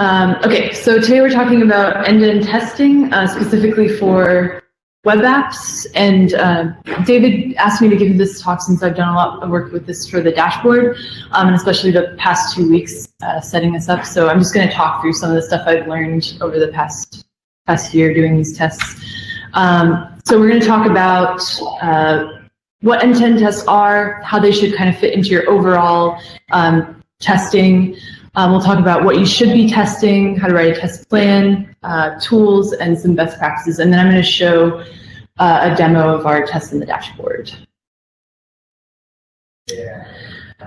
Okay, so today we're talking about end-to-end testing, specifically for web apps. And David asked me to give this talk since I've done a lot of work with this for the dashboard, and especially the past 2 weeks setting this up. So I'm just going to talk through some of the stuff I've learned over the past year doing these tests. So we're going to talk about what end-to-end tests are, how they should kind of fit into your overall testing. We'll talk about what you should be testing, how to write a test plan, tools, and some best practices. And then I'm going to show a demo of our test in the dashboard.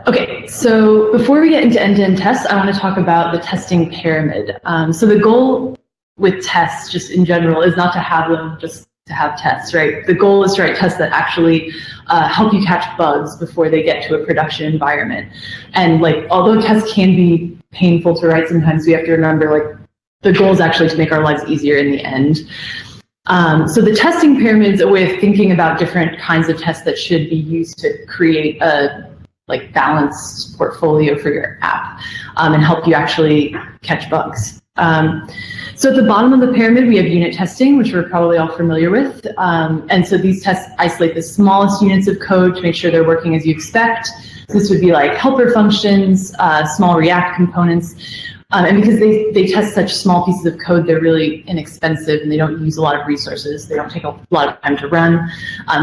Okay, so before we get into end-to-end tests, I want to talk about the testing pyramid. So the goal with tests, just in general, is not to have them just to have tests, right? The goal is to write tests that actually help you catch bugs before they get to a production environment. And like, although tests can be painful to write, sometimes we have to remember like the goal is actually to make our lives easier in the end. So the testing pyramid is a way of thinking about different kinds of tests that should be used to create a like balanced portfolio for your app and help you actually catch bugs. So at the bottom of the pyramid, we have unit testing, which we're probably all familiar with. And so these tests isolate the smallest units of code to make sure they're working as you expect. So this would be like helper functions, small React components. And because they test such small pieces of code, they're really inexpensive and they don't use a lot of resources. They don't take a lot of time to run.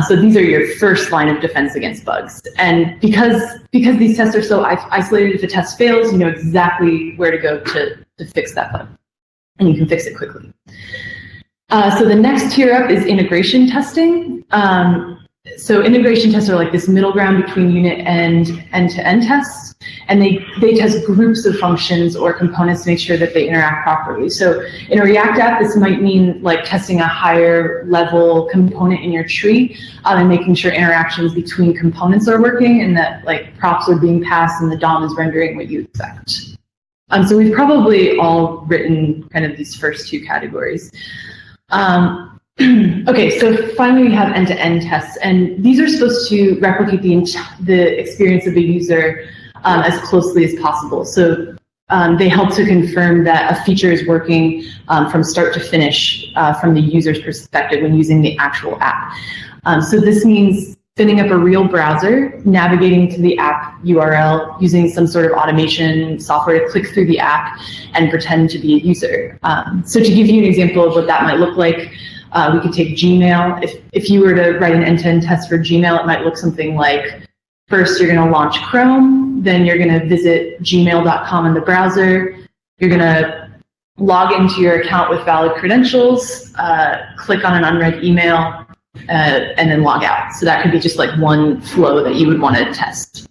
So these are your first line of defense against bugs. And because these tests are so isolated, if a test fails, you know exactly where to go to fix that bug. And you can fix it quickly. So the next tier up is integration testing. So integration tests are like this middle ground between unit and end-to-end tests, and they test groups of functions or components to make sure that they interact properly. So in a React app, this might mean like testing a higher level component in your tree and making sure interactions between components are working and that like props are being passed and the DOM is rendering what you expect. So we've probably all written kind of these first two categories. Okay, so finally we have end-to-end tests, and these are supposed to replicate the experience of the user as closely as possible. So they help to confirm that a feature is working from start to finish from the user's perspective when using the actual app. So this means spinning up a real browser, navigating to the app URL, using some sort of automation software to click through the app and pretend to be a user. So to give you an example of what that might look like, we could take Gmail. If you were to write an end-to-end test for Gmail, it might look something like, first you're going to launch Chrome, then you're going to visit gmail.com in the browser, you're going to log into your account with valid credentials, click on an unread email, and then log out. So that could be just like one flow that you would want to test.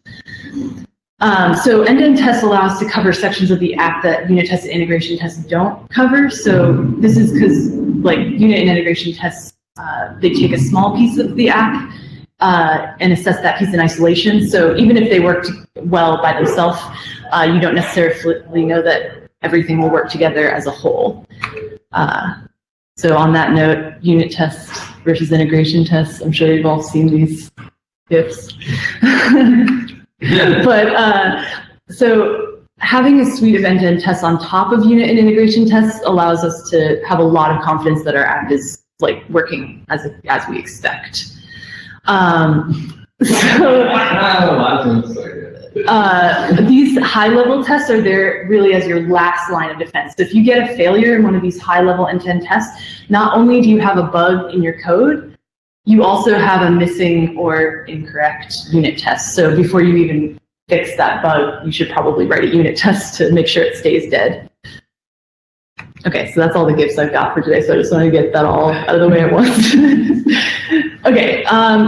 So end-to-end tests allow us to cover sections of the app that unit tests and integration tests don't cover. So this is because like unit and integration tests, they take a small piece of the app and assess that piece in isolation. So even if they worked well by themselves, you don't necessarily know that everything will work together as a whole. So on that note, unit tests versus integration tests, I'm sure you've all seen these GIFs. But so having a suite of end-to-end tests on top of unit and integration tests allows us to have a lot of confidence that our app is like working as we expect. These high-level tests are there really as your last line of defense. So if you get a failure in one of these high-level end-to-end tests, not only do you have a bug in your code, you also have a missing or incorrect unit test. So before you even fix that bug, you should probably write a unit test to make sure it stays dead. Okay, so that's all the GIFs I've got for today. So I just wanted to get that all out of the way at once. Okay,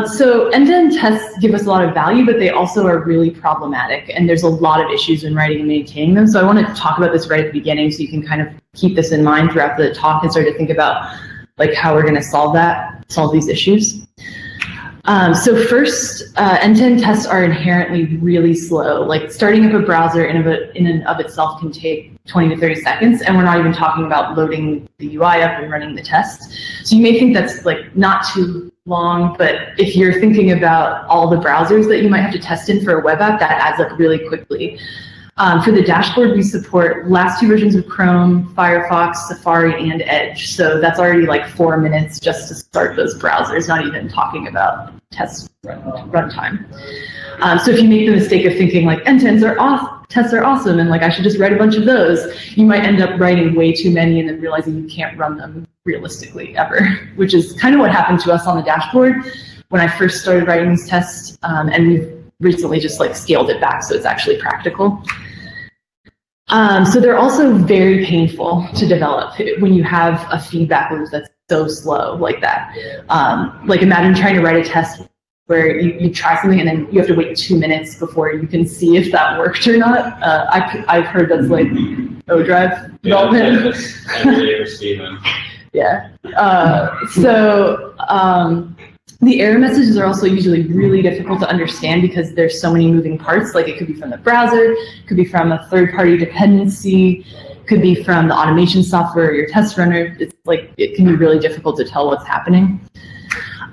so end-to-end tests give us a lot of value, but they also are really problematic. And there's a lot of issues in writing and maintaining them. So I want to talk about this right at the beginning so you can kind of keep this in mind throughout the talk and start to think about like how we're going to solve these issues. So first, end-to-end tests are inherently really slow. Like starting up a browser in and of itself can take 20 to 30 seconds, and we're not even talking about loading the UI up and running the test. So you may think that's like not too long, but if you're thinking about all the browsers that you might have to test in for a web app, that adds up really quickly. For the dashboard, we support last 2 versions of Chrome, Firefox, Safari, and Edge. So that's already like 4 minutes just to start those browsers, not even talking about test runtime. So if you make the mistake of thinking like tests are awesome and like I should just write a bunch of those, you might end up writing way too many and then realizing you can't run them realistically ever, which is kind of what happened to us on the dashboard when I first started writing these tests, and we've recently just like scaled it back so it's actually practical. So they're also very painful to develop when you have a feedback loop that's so slow like that. Like imagine trying to write a test where you try something and then you have to wait 2 minutes before you can see if that worked or not. I've heard that's like ODrive development. Yeah, that's every day for Steven. Yeah. The error messages are also usually really difficult to understand because there's so many moving parts. Like it could be from the browser, could be from a third-party dependency, could be from the automation software or your test runner. It's like it can be really difficult to tell what's happening.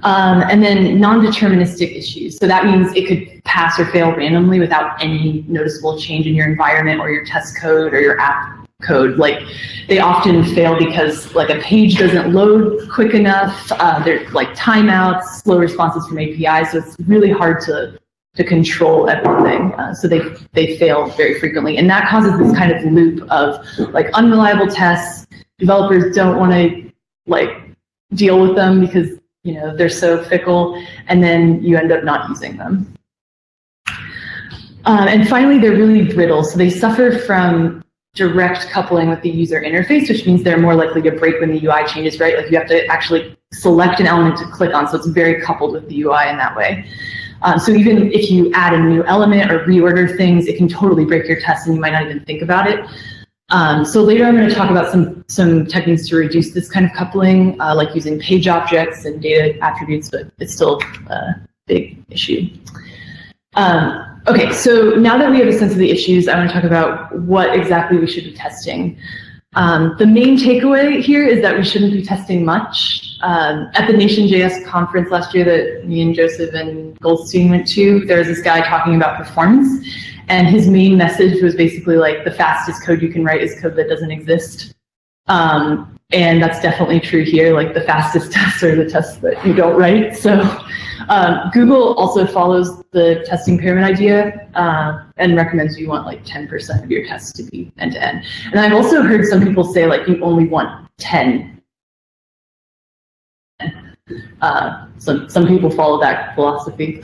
And then non-deterministic issues. So that means it could pass or fail randomly without any noticeable change in your environment or your test code or your app code. Like they often fail because like a page doesn't load quick enough. There's like timeouts, slow responses from APIs. So it's really hard to control everything. So they fail very frequently. And that causes this kind of loop of like unreliable tests. Developers don't want to like deal with them because they're so fickle, and then you end up not using them. And finally, they're really brittle. So they suffer from direct coupling with the user interface, which means they're more likely to break when the UI changes, right? Like you have to actually select an element to click on, so it's very coupled with the UI in that way. So even if you add a new element or reorder things, it can totally break your test and you might not even think about it. So later I'm going to talk about some techniques to reduce this kind of coupling, like using page objects and data attributes, but it's still a big issue. Okay, so now that we have a sense of the issues, I want to talk about what exactly we should be testing. The main takeaway here is that we shouldn't be testing much. At the Nation.js conference last year that me and Joseph and Goldstein went to, there was this guy talking about performance. And his main message was basically like the fastest code you can write is code that doesn't exist. And that's definitely true here. Like the fastest tests are the tests that you don't write. So Google also follows the testing pyramid idea and recommends you want like 10% of your tests to be end-to-end. And I've also heard some people say like you only want 10. Some people follow that philosophy.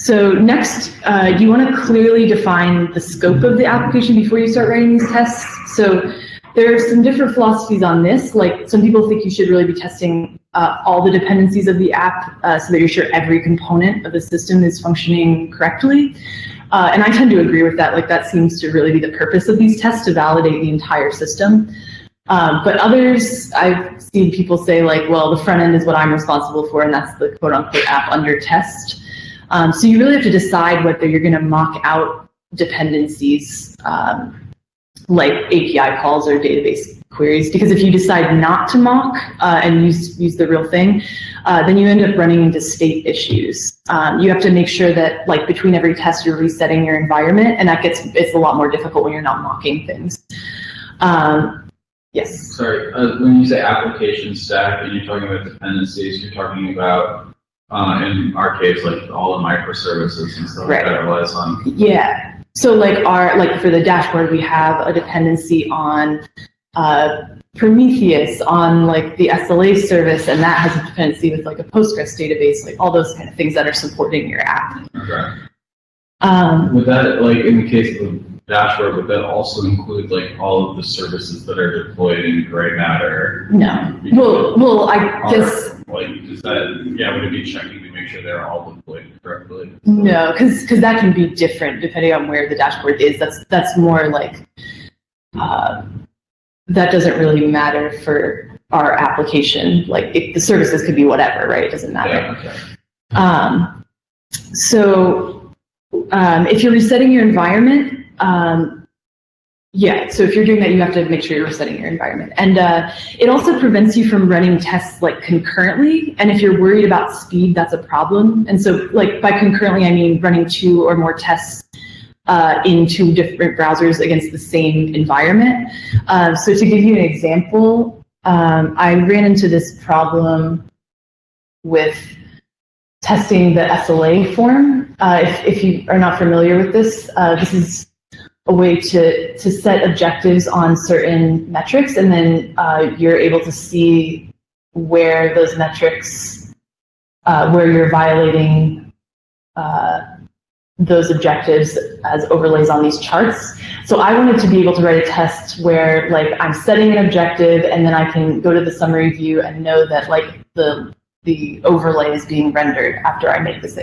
So next, you want to clearly define the scope of the application before you start writing these tests. So there are some different philosophies on this. Like some people think you should really be testing all the dependencies of the app so that you're sure every component of the system is functioning correctly. And I tend to agree with that. Like that seems to really be the purpose of these tests, to validate the entire system. But others, I've seen people say like, well, the front end is what I'm responsible for, and that's the quote unquote app under test. So you really have to decide whether you're going to mock out dependencies like API calls or database queries, because if you decide not to mock and use the real thing, then you end up running into state issues. You have to make sure that like between every test you're resetting your environment, and it's a lot more difficult when you're not mocking things. Yes? Sorry, when you say application stack and you're talking about dependencies, you're talking about in our case, like all the microservices and stuff that relies on. Yeah. So like for the dashboard, we have a dependency on Prometheus, on like the SLA service, and that has a dependency with like a Postgres database, like all those kind of things that are supporting your app. Okay. Would that, like in the case of the dashboard, would that also include like all of the services that are deployed in gray matter? No. Well, I guess. Like, is that, would it be checking to make sure they're all deployed correctly? No, because that can be different depending on where the dashboard is. That's more like, that doesn't really matter for our application. Like the services could be whatever, right? It doesn't matter. Yeah, okay. So if you're resetting your environment, so if you're doing that, you have to make sure you're resetting your environment. And it also prevents you from running tests like concurrently. And if you're worried about speed, that's a problem. And so like by concurrently, I mean running 2 or more tests in two different browsers against the same environment. So to give you an example, I ran into this problem with testing the SLA form. If you are not familiar with this, this is a way to set objectives on certain metrics, and then you're able to see where those metrics, where you're violating those objectives as overlays on these charts. So I wanted to be able to write a test where like I'm setting an objective and then I can go to the summary view and know that like the overlay is being rendered after I make this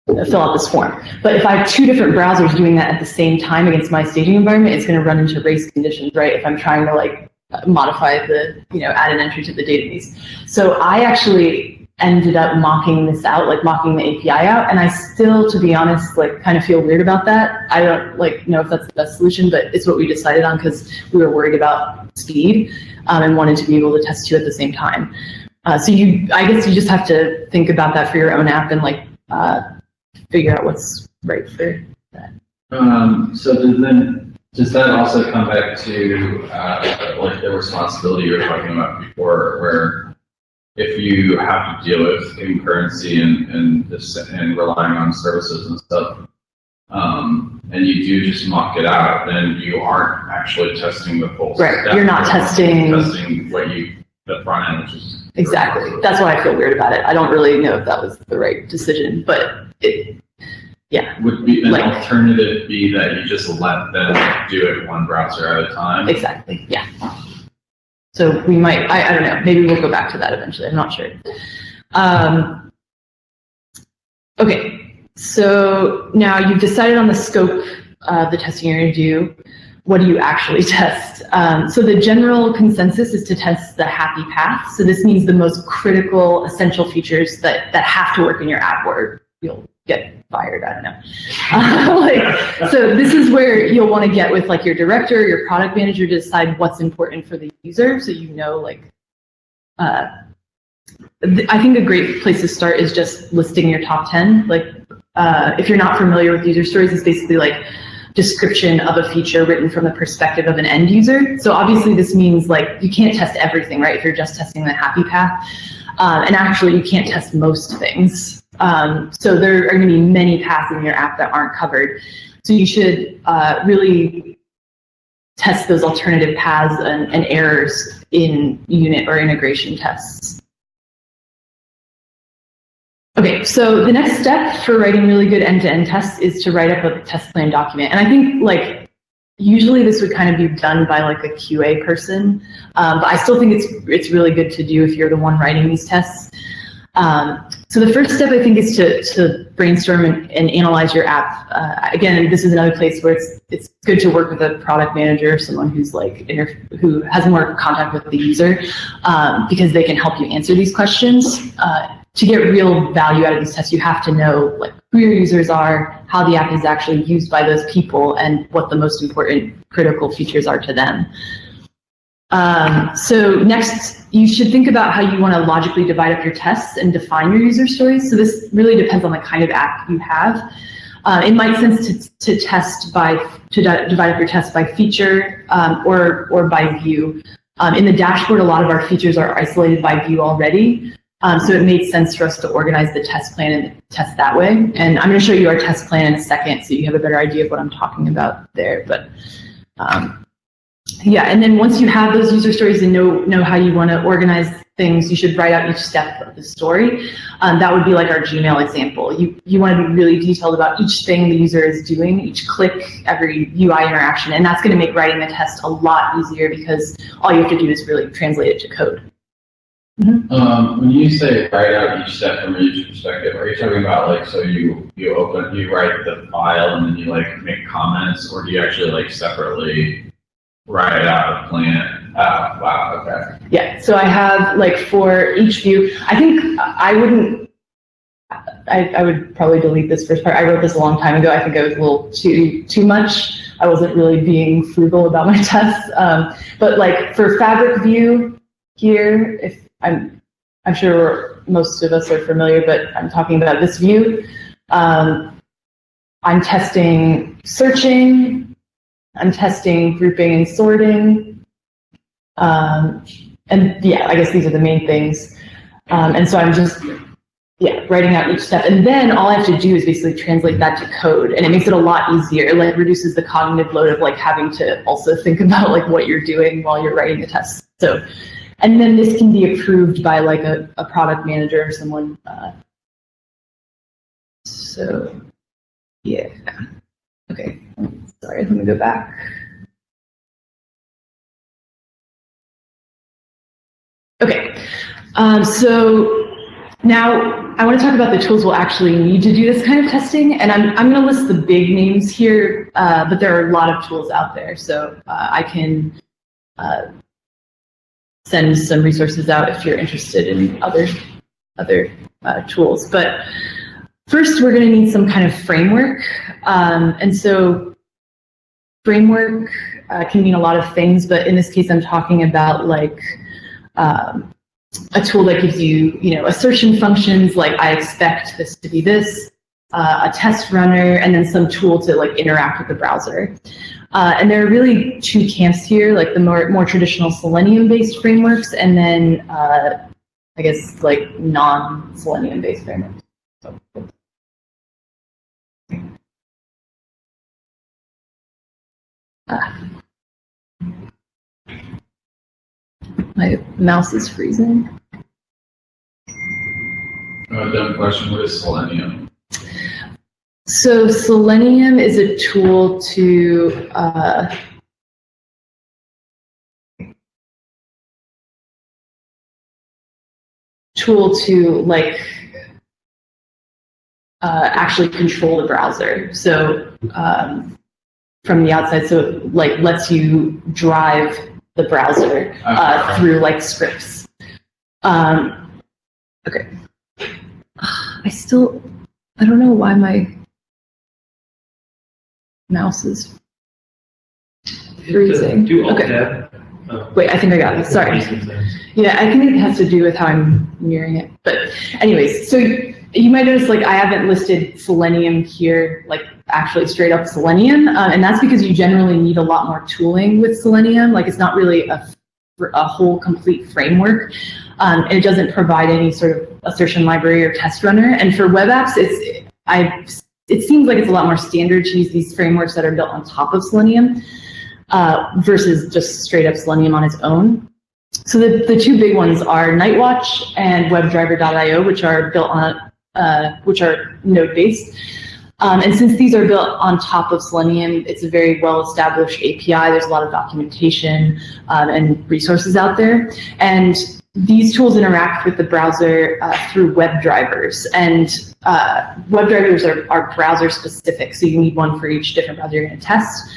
fill out this form. But if I have two different browsers doing that at the same time against my staging environment, it's going to run into race conditions, right? If I'm trying to like modify the, add an entry to the database. So I actually ended up mocking this out, like mocking the API out. And I still, to be honest, like kind of feel weird about that. I don't like know if that's the best solution, but it's what we decided on because we were worried about speed and wanted to be able to test two at the same time. So I guess you just have to think about that for your own app and like figure out what's right for that. So then, does that also come back to like the responsibility you were talking about before, where if you have to deal with concurrency and relying on services and stuff, and you do just mock it out, then you aren't actually testing the full right. step. You're not testing the front end, which is exactly. That's why I feel weird about it. I don't really know if that was the right decision, but yeah. Would be an alternative be that you just let them do it one browser at a time? Exactly. Yeah. So we might, I don't know, maybe we'll go back to that eventually. I'm not sure. Okay, so now you've decided on the scope of the testing you're going to do. What do you actually test? So the general consensus is to test the happy path. So this means the most critical, essential features that have to work in your app or you'll get fired, I don't know. So this is where you'll want to get with like your director, your product manager to decide what's important for the user. So I think a great place to start is just listing your top 10. If you're not familiar with user stories, it's basically like description of a feature written from the perspective of an end user. So obviously this means like you can't test everything, right? If you're just testing the happy path. And actually you can't test most things. So there are going to be many paths in your app that aren't covered. So you should really test those alternative paths and errors in unit or integration tests. Okay, so the next step for writing really good end-to-end tests is to write up a test plan document. And I think like usually this would kind of be done by like a QA person, but I still think it's really good to do if you're the one writing these tests. So the first step I think is to brainstorm and analyze your app. Again, this is another place where it's good to work with a product manager, someone who's like who has more contact with the user, because they can help you answer these questions. To get real value out of these tests, you have to know like who your users are, how the app is actually used by those people, and what the most important critical features are to them. So next, you should think about how you want to logically divide up your tests and define your user stories. So this really depends on the kind of app you have. It might make sense to divide up your tests by feature or by view. In the dashboard, a lot of our features are isolated by view already. So it made sense for us to organize the test plan and test that way. And I'm going to show you our test plan in a second so you have a better idea of what I'm talking about there. But yeah, and then once you have those user stories and know how you want to organize things, you should write out each step of the story. That would be like our Gmail example. You want to be really detailed about each thing the user is doing, each click, every UI interaction, and that's going to make writing the test a lot easier because all you have to do is really translate it to code. Mm-hmm. When you say write out each step from a user perspective, are you talking about like, so you write the file and then you like make comments, or do you actually like separately write out a plan? Wow, okay. Yeah, so I have like for each view, I think I would probably delete this first part. I wrote this a long time ago. I think I was a little too much. I wasn't really being frugal about my tests. But like for fabric view here, if I'm sure most of us are familiar, but I'm talking about this view. I'm testing searching, I'm testing grouping and sorting, and yeah, I guess these are the main things. And so I'm just, writing out each step. And then all I have to do is basically translate that to code. And it makes it a lot easier. It like reduces the cognitive load of like having to also think about like what you're doing while you're writing the test. So, and then this can be approved by like a product manager or someone. So, yeah. Okay, sorry, let me go back. Okay, so now I want to talk about the tools we'll actually need to do this kind of testing, and I'm going to list the big names here, but there are a lot of tools out there, so I can send some resources out if you're interested in other tools. But first, we're going to need some kind of framework, and so framework can mean a lot of things, but in this case, I'm talking about like a tool that gives you, assertion functions like I expect this to be this, a test runner, and then some tool to like interact with the browser. And there are really two camps here, like the more traditional Selenium-based frameworks, and then I guess like non-Selenium-based frameworks. My mouse is freezing. Dumb question, what is Selenium? So Selenium is a tool to like actually control the browser. So from the outside, so it like lets you drive the browser through like scripts. Okay. I don't know why my mouse is freezing. Okay. Wait, I think I got it. Sorry. Yeah, I think it has to do with how I'm mirroring it. But anyways, so you might notice like I haven't listed Selenium here, like actually straight up Selenium, and that's because you generally need a lot more tooling with Selenium. Like it's not really a whole complete framework, and it doesn't provide any sort of assertion library or test runner. And for web apps, it seems like it's a lot more standard to use these frameworks that are built on top of Selenium versus just straight up Selenium on its own. So the two big ones are Nightwatch and WebDriver.io, which are built on which are node-based. And since these are built on top of Selenium, it's a very well-established API. There's a lot of documentation and resources out there. And these tools interact with the browser through web drivers. And web drivers are browser specific, so you need one for each different browser you're going to test.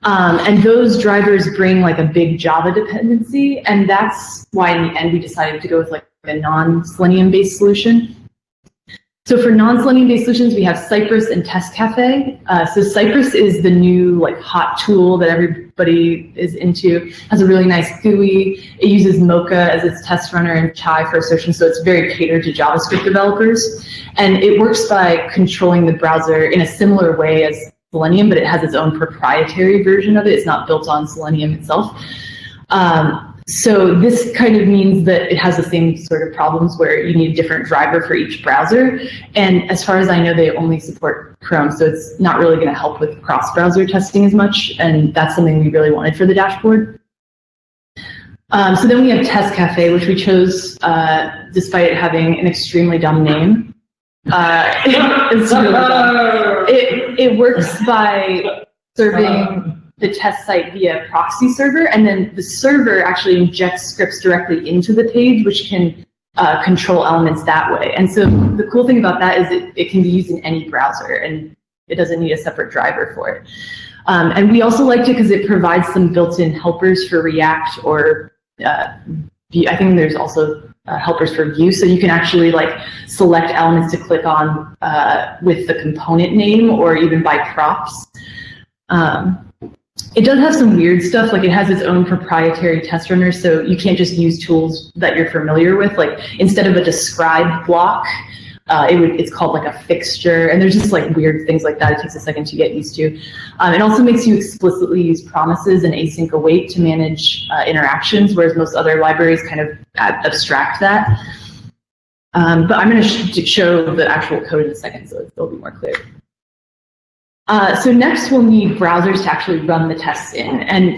And those drivers bring like a big Java dependency. And that's why in the end we decided to go with like a non-Selenium based solution. So for non-Selenium based solutions, we have Cypress and Test Cafe. So Cypress is the new like hot tool that everybody is into. It has a really nice GUI. It uses Mocha as its test runner and Chai for assertion. So it's very catered to JavaScript developers. And it works by controlling the browser in a similar way as Selenium, but it has its own proprietary version of it. It's not built on Selenium itself. So this kind of means that it has the same sort of problems where you need a different driver for each browser. And as far as I know, they only support Chrome, so it's not really going to help with cross-browser testing as much. And that's something we really wanted for the dashboard. So then we have Test Cafe, which we chose despite it having an extremely dumb name. It's really dumb. It works by serving the test site via proxy server, and then the server actually injects scripts directly into the page, which can control elements that way. And so the cool thing about that is it can be used in any browser, and it doesn't need a separate driver for it. And we also liked it because it provides some built-in helpers for React or Vue. I think there's also helpers for Vue, so you can actually like select elements to click on with the component name or even by props. It does have some weird stuff, like it has its own proprietary test runner, so you can't just use tools that you're familiar with. Like instead of a describe block, It's called like a fixture, and there's just like weird things like that. It takes a second to get used to. It also makes you explicitly use promises and async await to manage interactions, whereas most other libraries kind of abstract that. But I'm going to show the actual code in a second, so it'll be more clear. So next we'll need browsers to actually run the tests in. And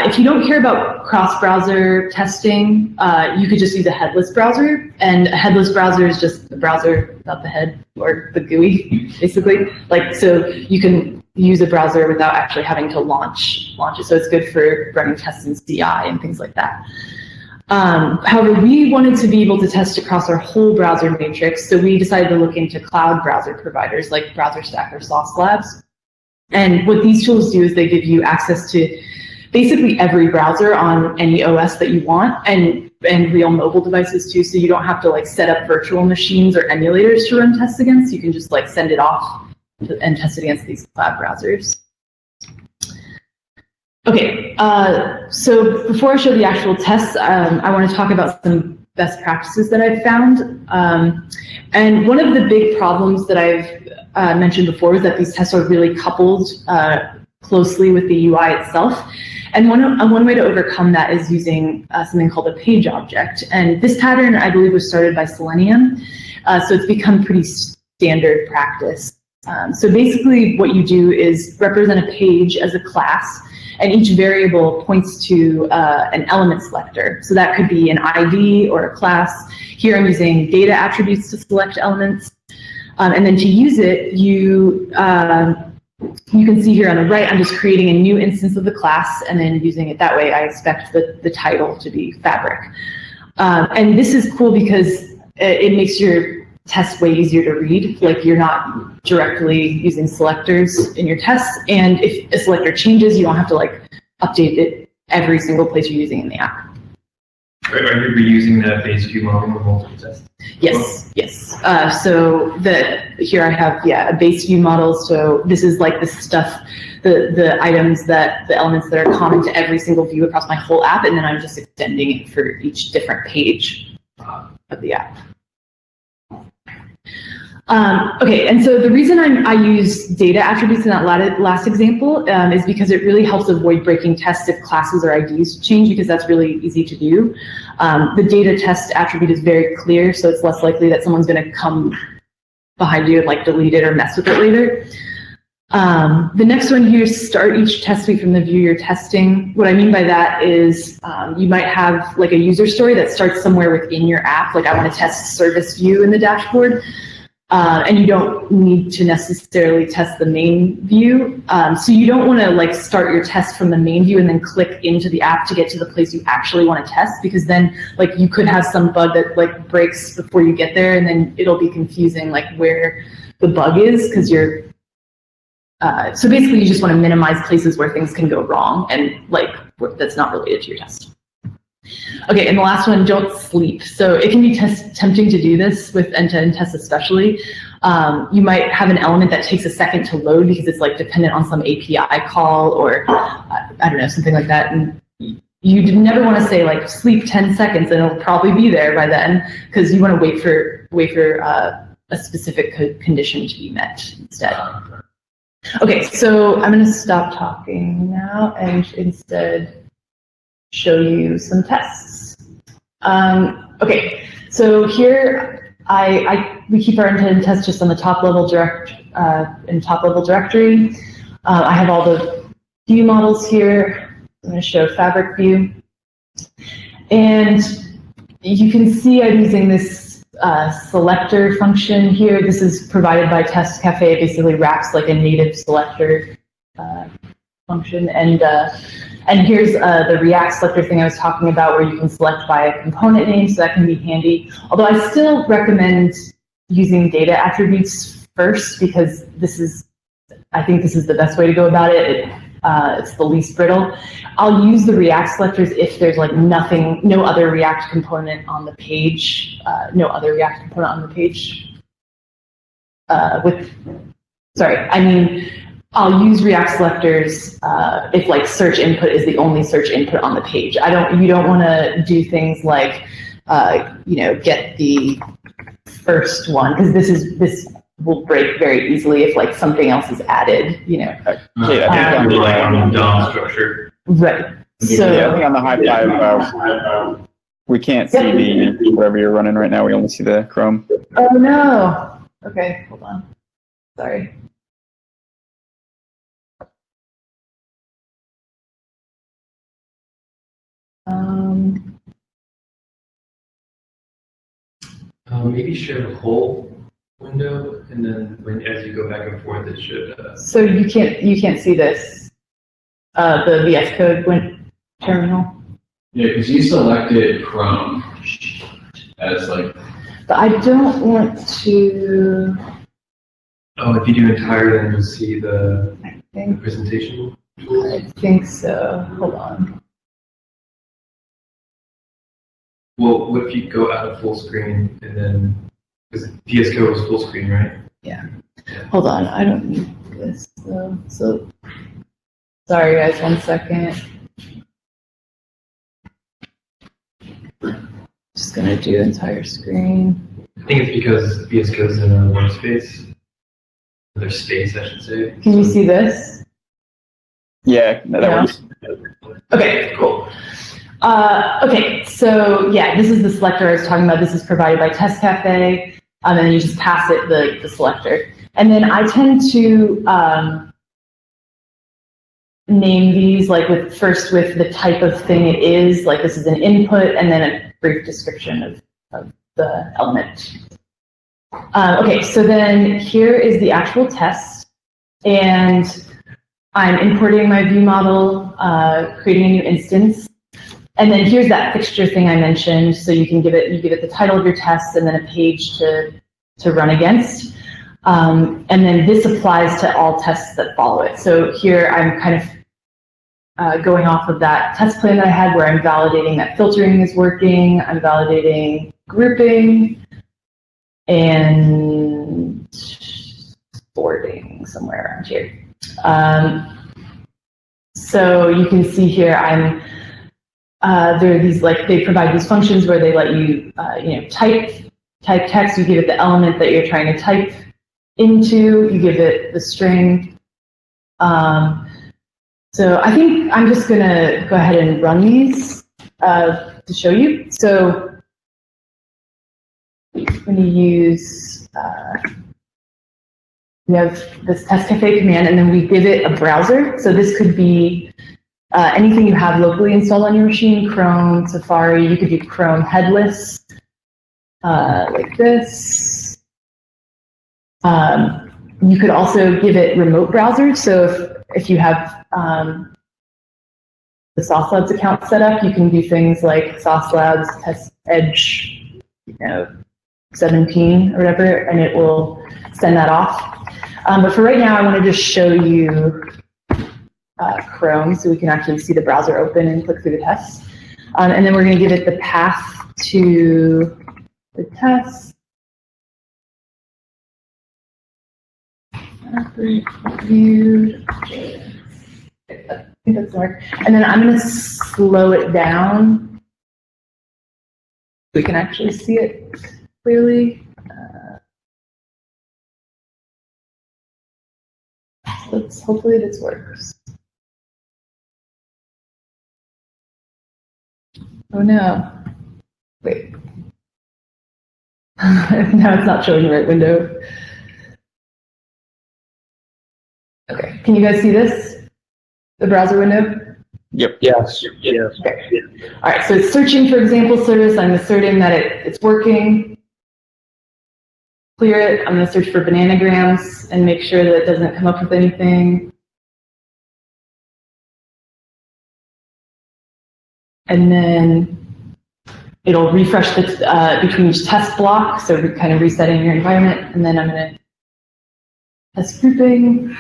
if you don't care about cross-browser testing, you could just use a headless browser. And a headless browser is just the browser without the head, or the GUI, basically. Like, so you can use a browser without actually having to launch it. So it's good for running tests in CI and things like that. However, we wanted to be able to test across our whole browser matrix, so we decided to look into cloud browser providers like BrowserStack or Sauce Labs. And what these tools do is they give you access to basically every browser on any OS that you want, and real mobile devices too, so you don't have to like set up virtual machines or emulators to run tests against. You can just like send it off and test it against these cloud browsers. Okay, so before I show the actual tests, I want to talk about some best practices that I've found. And one of the big problems that I've mentioned before is that these tests are really coupled closely with the UI itself. And one way to overcome that is using something called a page object. And this pattern, I believe, was started by Selenium. So it's become pretty standard practice. So basically what you do is represent a page as a class, and each variable points to an element selector. So that could be an ID or a class. Here I'm using data attributes to select elements. And then to use it, you can see here on the right, I'm just creating a new instance of the class and then using it that way. I expect the title to be Fabric. And this is cool because it makes your test way easier to read. Like, you're not directly using selectors in your tests, and if a selector changes, you don't have to like update it every single place you're using in the app. Are you reusing the base view model of multiple tests? Yes, yes. So here I have, a base view model. So this is like the stuff, the items the elements that are common to every single view across my whole app, and then I'm just extending it for each different page of the app. Okay, and so the reason I use data attributes in that last example is because it really helps avoid breaking tests if classes or IDs change, because that's really easy to do. The data test attribute is very clear, so it's less likely that someone's going to come behind you and like delete it or mess with it later. The next one here is start each test suite from the view you're testing. What I mean by that is you might have like a user story that starts somewhere within your app, like I want to test service view in the dashboard. And you don't need to necessarily test the main view. So you don't want to like start your test from the main view and then click into the app to get to the place you actually want to test, because then like you could have some bug that like breaks before you get there, and then it'll be confusing like where the bug is, because you're so basically you just want to minimize places where things can go wrong and like that's not related to your test. Okay, and the last one, don't sleep. So it can be tempting to do this with end-to-end tests especially. You might have an element that takes a second to load because it's like dependent on some API call or I don't know, something like that. And you never want to say like sleep 10 seconds and it'll probably be there by then, because you want to wait for a specific condition to be met instead. Okay, so I'm going to stop talking now and instead show you some tests. Okay, so here we keep our end-to-end tests just on the top level directory. I have all the view models here. I'm going to show Fabric view, and you can see I'm using this selector function here. This is provided by Test Cafe. It basically wraps like a native selector function, and here's the React selector thing I was talking about, where you can select by a component name, so that can be handy. Although I still recommend using data attributes first, because I think this is the best way to go about it. It's the least brittle. I'll use the React selectors if there's like no other React component on the page, I'll use React selectors if like search input is the only search input on the page. You don't want to do things like, get the first one, because this will break very easily if like something else is added, you know. Yeah, I think you're like on the DOM structure. Right. Yeah, I So, think on the high five, we can't see the whatever you're running right now. We only see the Chrome. oh no. Okay, hold on. Sorry. Maybe share the whole window, and then as you go back and forth, it should. So you can't see this, the VS Code terminal. Yeah, because you selected Chrome as like, But I don't want to. Oh, if you do entire, then you'll see the I think presentation. I think so. Hold on. Well, what if you go out of full screen and then, because VS Code was full screen, right? Hold on. I don't need this though. So sorry guys, 1 second. Just gonna do entire screen. I think it's because VS Code is in a workspace. There's space, I should say. Can you see this? Yeah, that Yeah. works. Okay, cool. Okay, so yeah, this is the selector I was talking about. This is provided by Test Cafe, and then you just pass it the selector. And then I tend to name these like first with the type of thing it is, like this is an input, and then a brief description of the element. Okay, so then here is the actual test, and I'm importing my view model, creating a new instance. And then here's that fixture thing I mentioned. So you give it the title of your test and then a page to run against. And then this applies to all tests that follow it. So here I'm kind of going off of that test plan that I had where I'm validating that filtering is working. I'm validating grouping and sorting somewhere around here. So you can see here there are these they provide these functions where they let you type text. You give it the element that you're trying to type into. You give it the string. So I think I'm just gonna go ahead and run these to show you. So I'm gonna use we have this test cafe command, and then we give it a browser. So this could be anything you have locally installed on your machine, Chrome, Safari. You could do Chrome headless, like this. You could also give it remote browsers. So if you have the Sauce Labs account set up, you can do things like Sauce Labs Test Edge, 17 or whatever, and it will send that off. But for right now, I want to just show you Chrome so we can actually see the browser open and click through the tests. And then we're going to give it the path to the test. Viewed. I think that's more. And then I'm going to slow it down. We can actually see it clearly. Hopefully this works. Oh no. Wait. Now it's not showing the right window. Okay, can you guys see this? The browser window? Yep. Yes. Okay. All right, so it's searching for example service. I'm asserting that it's working. Clear it. I'm going to search for bananagrams and make sure that it doesn't come up with anything. And then it'll refresh between each test block, so kind of resetting your environment. And then I'm going to test grouping.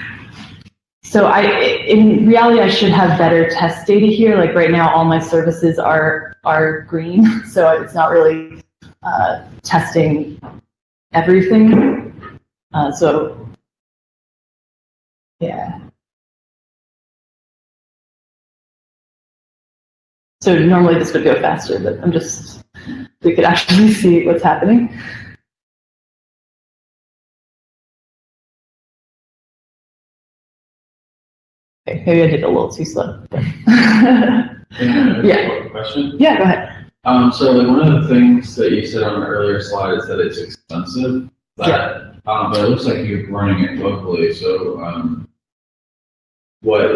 So in reality, I should have better test data here. Like right now, all my services are green, so it's not really testing everything. So yeah. So normally this would go faster, but we could actually see what's happening. Okay, maybe I did it a little too slow. But Yeah. Question? yeah, go ahead. So like one of the things that you said on an earlier slide is that it's expensive. But it looks like you're running it locally. So what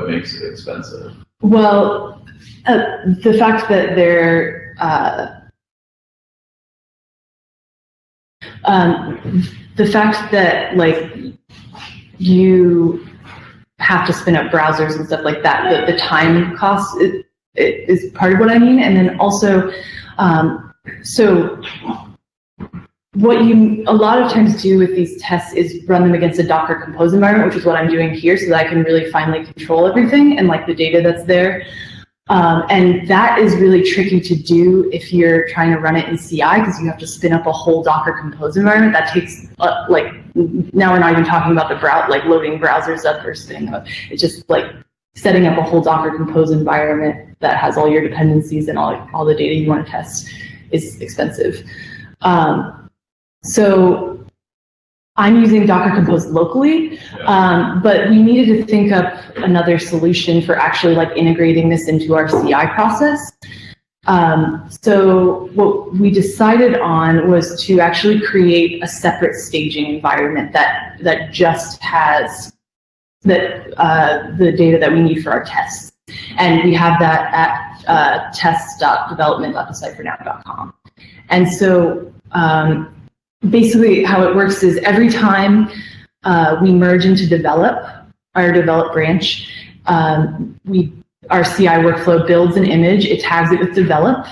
makes it expensive? Well, the fact that they're the fact that like you have to spin up browsers and stuff like that, the time cost is part of what I mean. And then also, so what you a lot of times do with these tests is run them against a Docker Compose environment, which is what I'm doing here, so that I can really finely control everything and like the data that's there. And that is really tricky to do if you're trying to run it in CI, because you have to spin up a whole Docker Compose environment. That takes like, now we're not even talking about like loading browsers up or spinning them up. It's just like setting up a whole Docker Compose environment that has all your dependencies and all the data you want to test is expensive. So I'm using Docker Compose locally, but we needed to think up another solution for actually like integrating this into our CI process. So what we decided on was to actually create a separate staging environment that just has the data that we need for our tests. And we have that at test.development.deciphernow.com. And so basically how it works is every time we merge into our develop branch, our CI workflow builds an image, it tags it with develop,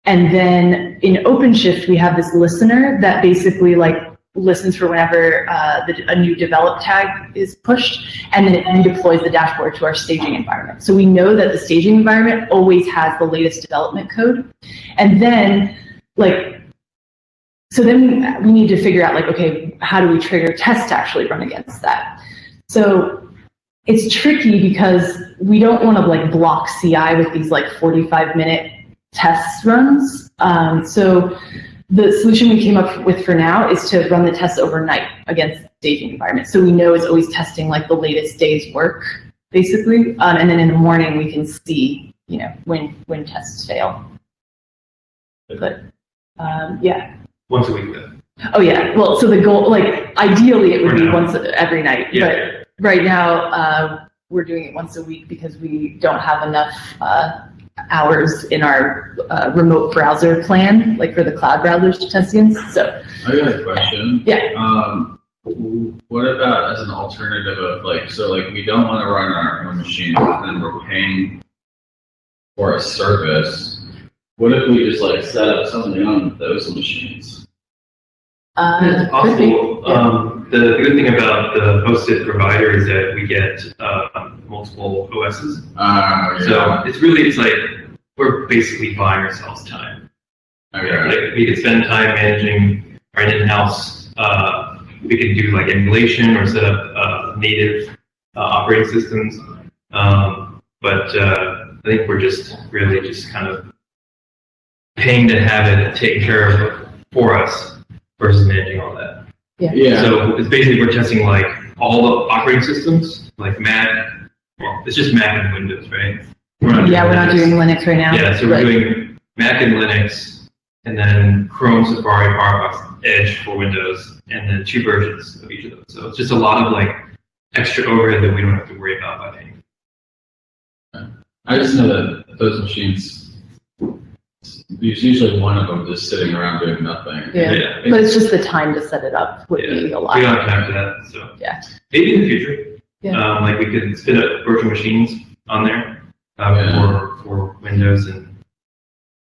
and then in OpenShift we have this listener that basically like listens for whenever a new develop tag is pushed, and then it redeploys the dashboard to our staging environment. So we know that the staging environment always has the latest development code, and then so then we need to figure out like, okay, how do we trigger tests to actually run against that? So it's tricky because we don't want to like block CI with these like 45-minute test runs. So the solution we came up with for now is to run the tests overnight against the staging environment. So we know it's always testing like the latest day's work, basically. And then in the morning we can see, when tests fail. But yeah. Once a week then. Oh yeah, well, so the goal, like, ideally it would For be now. once every night, Yeah. but right now, we're doing it once a week because we don't have enough hours in our remote browser plan, like for the cloud browsers to test against, so. I got a question. Yeah. What about as an alternative of like, so like we don't want to run on our own machine and then we're paying for a service. What if we just like set up something on those machines? It's Could be, possible. yeah. The good thing about the hosted provider is that we get multiple OSs. Yeah. So it's like we're basically buying ourselves time. Okay. Like we could spend time managing our in-house. We could do like emulation or set up native operating systems. But I think we're just really just kind of paying to have it taken care of for us versus managing all that. Yeah. So it's basically we're testing like all the operating systems, like Mac. Well, it's just Mac and Windows, right? We're not doing Linux right now. Yeah, so we're doing Mac and Linux, and then Chrome, Safari, Firefox, Edge for Windows, and then 2 versions of each of those. So it's just a lot of like extra overhead that we don't have to worry about by paying. I just know that those machines, there's usually one of them just sitting around doing nothing. Yeah. But it's just the time to set it up would be a lot. We don't have time for that, so. Yeah. Maybe in the future. Yeah. Like we could spin up virtual machines on there for Windows and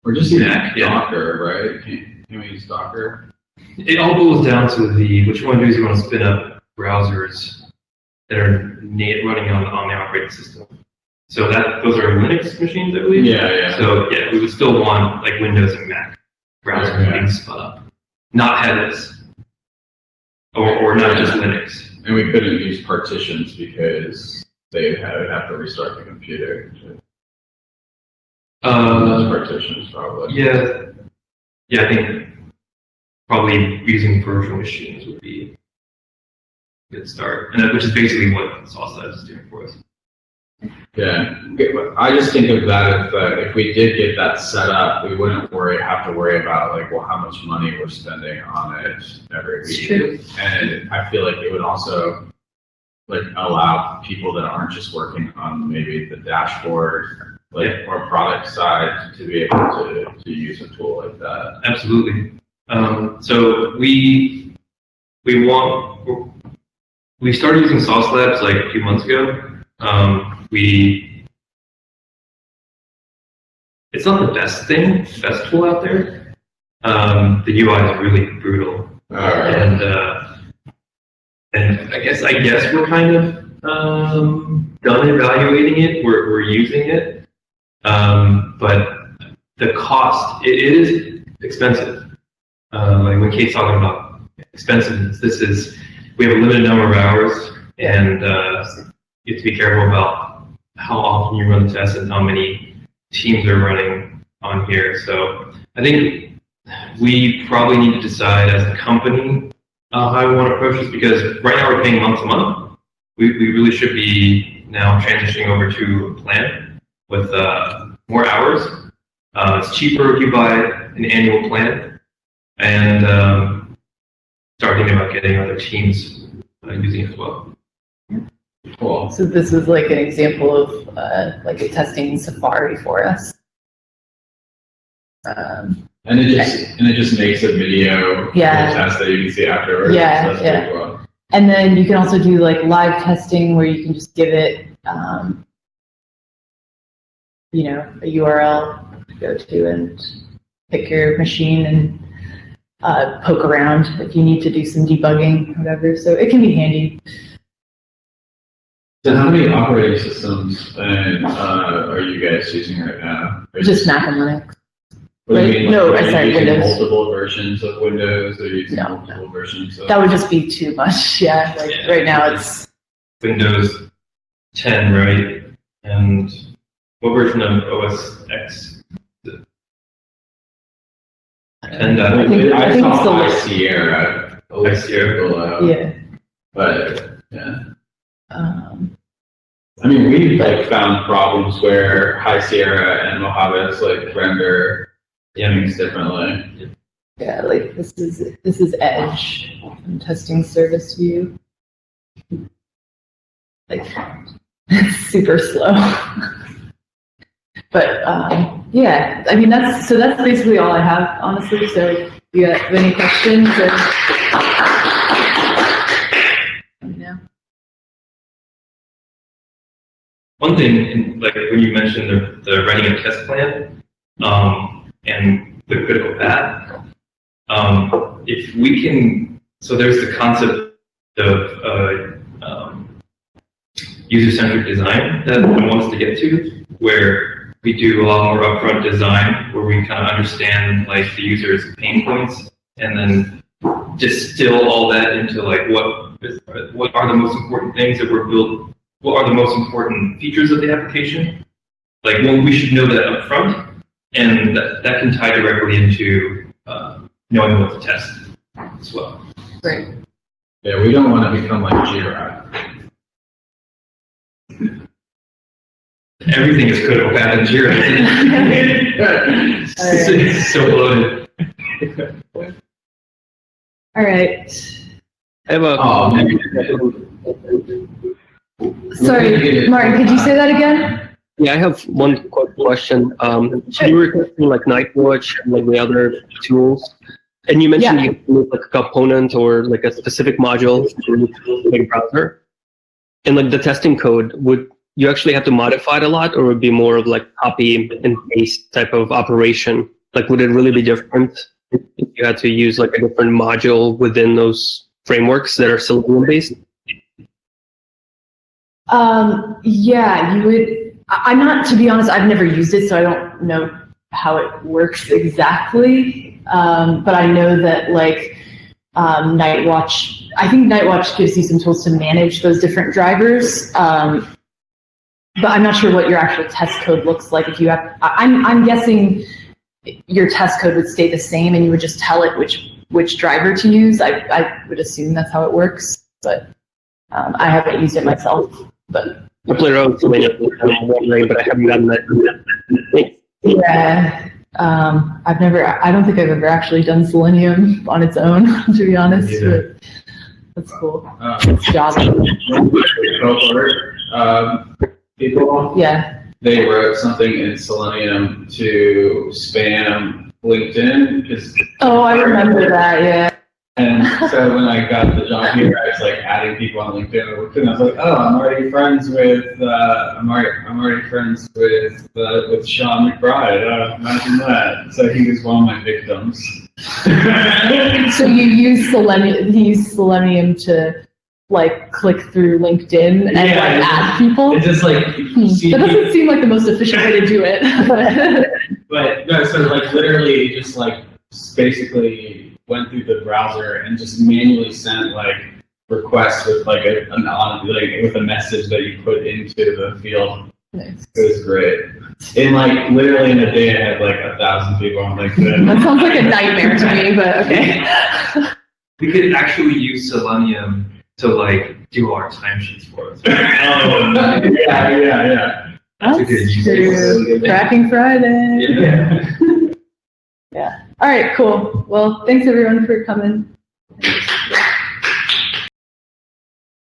Or just use Mac, yeah. Docker, right? Can we use Docker? it all boils down to which one do you want to spin up browsers that are running on the operating system. So those are Linux machines, I believe. Yeah. So yeah, we would still want like Windows and Mac browsers being spun up, not headless, or not just Linux. And we couldn't use partitions because they'd have to restart the computer. Those partitions probably. Yeah, I think probably using virtual machines would be a good start, and which is basically what SauceLabs is doing for us. Yeah, I just think of that if we did get that set up, we wouldn't have to worry about like, well, how much money we're spending on it every It's week. true. And I feel like it would also like allow people that aren't just working on maybe the dashboard, like or product side, to be able to use a tool like that. Absolutely. So we started using Sauce Labs like a few months ago. It's not the best tool out there. The UI is really brutal. And I guess we're kind of done evaluating it. We're using it, but the cost it is expensive. Like when Kate's talking about expensiveness, we have a limited number of hours, and you have to be careful about how often you run the tests and how many teams are running on here. So I think we probably need to decide as a company how we want to approach this, because right now we're paying month to month. We really should be now transitioning over to a plan with more hours. It's cheaper if you buy an annual plan, and start thinking about getting other teams using it as well. Cool. So this is like an example of like a testing Safari for us. And it just makes a video Yeah. test that you can see afterwards. Yeah, So that's yeah. pretty cool. And then you can also do like live testing where you can just give it, a URL to go to and pick your machine and poke around if you need to do some debugging, whatever. So it can be handy. So how many operating systems are you guys using right now? Just Mac and Linux. What do you Right? mean, No, like, are you sorry, using Windows. multiple versions of Windows, or using No. multiple versions of? That would just be too much. Yeah. Like Yeah. right now it's Windows 10, right? And what version of OS X? I 10.0. think it's the saw High list. Sierra. High Sierra. yeah. But, yeah. Um, I mean, we've like found problems where High Sierra and Mojave's like render things differently. yeah, like this is Edge. I'm testing service view. Like it's super slow. But yeah, I mean that's basically all I have, honestly. So if you have any questions or let me know. One thing, like when you mentioned the writing a test plan, and the critical path, if we can, so there's the concept of user-centric design that I want us to get to, where we do a lot more upfront design, where we kind of understand like the user's pain points, and then distill all that into like what are the most important things that we're built. What are the most important features of the application? Like, well, we should know that up front, and that can tie directly into knowing what to test as well. Great. Yeah, we don't want to become like Jira. Everything is critical path in Jira. It's so bloated. All right. I have a Sorry, Martin, could you say that again? yeah, I have one quick question. So you were testing like Nightwatch and like the other tools, and you mentioned Yeah. you can move like a component or like a specific module to a browser. And like the testing code, would you actually have to modify it a lot, or would it be more of like copy and paste type of operation? Like, would it really be different if you had to use like a different module within those frameworks that are Selenium based? Yeah, you would. I'm not, to be honest, I've never used it, so I don't know how it works exactly. But I know that like Nightwatch, I think Nightwatch gives you some tools to manage those different drivers. But I'm not sure what your actual test code looks like. If you have, I'm guessing your test code would stay the same, and you would just tell it which driver to use. I would assume that's how it works, but I haven't used it myself. But I played around with Selenium, I'm wondering, but I haven't gotten that. Yeah. I don't think I've ever actually done Selenium on its own, to be honest, Neither. but that's cool. Cohort, people, Yeah. they wrote something in Selenium to spam LinkedIn because. Oh, I remember that, yeah. And so when I got the job here, I was like adding people on LinkedIn. And I was like, oh, I'm already friends with Sean McBride. Imagine that. So he was one of my victims. So you use Selenium to like click through LinkedIn and like add people? It's just like That doesn't seem like the most efficient way to do it. But no, so like literally just like basically went through the browser and just manually sent like requests with like with a message that you put into the field. Nice. It was great. Literally in a day, I had like 1,000 people on LinkedIn. That sounds like a nightmare to me, but okay. We could actually use Selenium to like do our timesheets for us. Yeah. That's a good use True. case. Tracking Friday. Yeah. Yeah. All right, cool. Well, thanks everyone for coming.